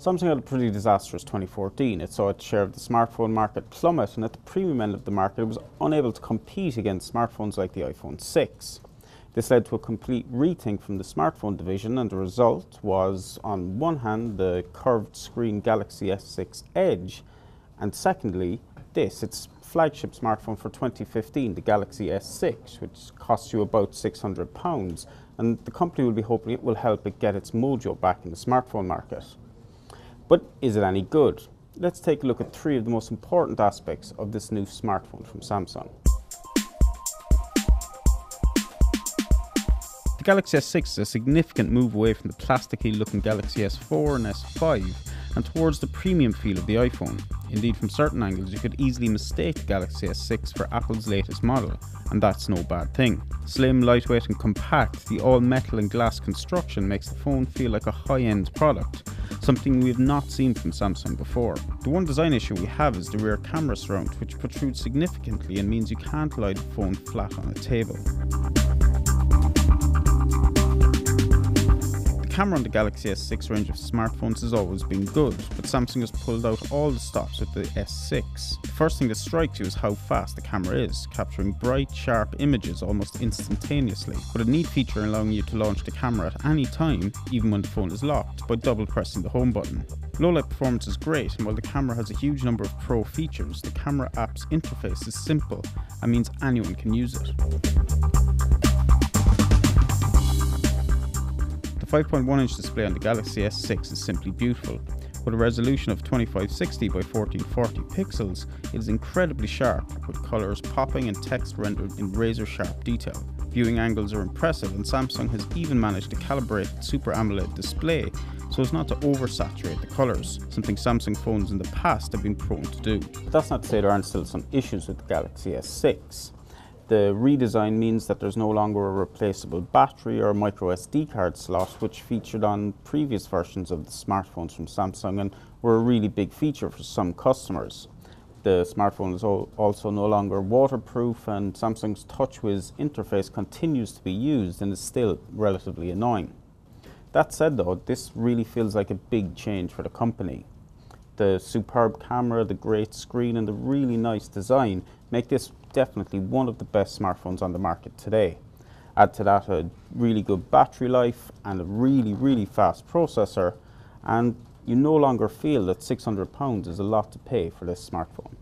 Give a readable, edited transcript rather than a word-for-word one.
Samsung had a pretty disastrous 2014. It saw its share of the smartphone market plummet, and at the premium end of the market it was unable to compete against smartphones like the iPhone 6. This led to a complete rethink from the smartphone division, and the result was, on one hand, the curved screen Galaxy S6 Edge, and secondly, its flagship smartphone for 2015, the Galaxy S6, which costs you about £600, and the company will be hoping it will help it get its mojo back in the smartphone market. But is it any good? Let's take a look at three of the most important aspects of this new smartphone from Samsung. The Galaxy S6 is a significant move away from the plasticky looking Galaxy S4 and S5 and towards the premium feel of the iPhone. Indeed, from certain angles you could easily mistake the Galaxy S6 for Apple's latest model, and that's no bad thing. Slim, lightweight and compact, the all metal and glass construction makes the phone feel like a high-end product, something we have not seen from Samsung before. The one design issue we have is the rear camera surround, which protrudes significantly and means you can't lie the phone flat on a table. The camera on the Galaxy S6 range of smartphones has always been good, but Samsung has pulled out all the stops with the S6. The first thing that strikes you is how fast the camera is, capturing bright, sharp images almost instantaneously, with a neat feature allowing you to launch the camera at any time, even when the phone is locked, by double pressing the home button. Low light performance is great, and while the camera has a huge number of pro features, the camera app's interface is simple and means anyone can use it. The 5.1-inch display on the Galaxy S6 is simply beautiful. With a resolution of 2560 by 1440 pixels, it is incredibly sharp, with colours popping and text rendered in razor-sharp detail. Viewing angles are impressive, and Samsung has even managed to calibrate its Super AMOLED display so as not to oversaturate the colours, something Samsung phones in the past have been prone to do. But that's not to say there aren't still some issues with the Galaxy S6. The redesign means that there's no longer a replaceable battery or micro SD card slot, which featured on previous versions of the smartphones from Samsung and were a really big feature for some customers. The smartphone is also no longer waterproof, and Samsung's TouchWiz interface continues to be used and is still relatively annoying. That said though, this really feels like a big change for the company. The superb camera, the great screen and the really nice design make this definitely one of the best smartphones on the market today. Add to that a really good battery life and a really fast processor, and you no longer feel that £600 is a lot to pay for this smartphone.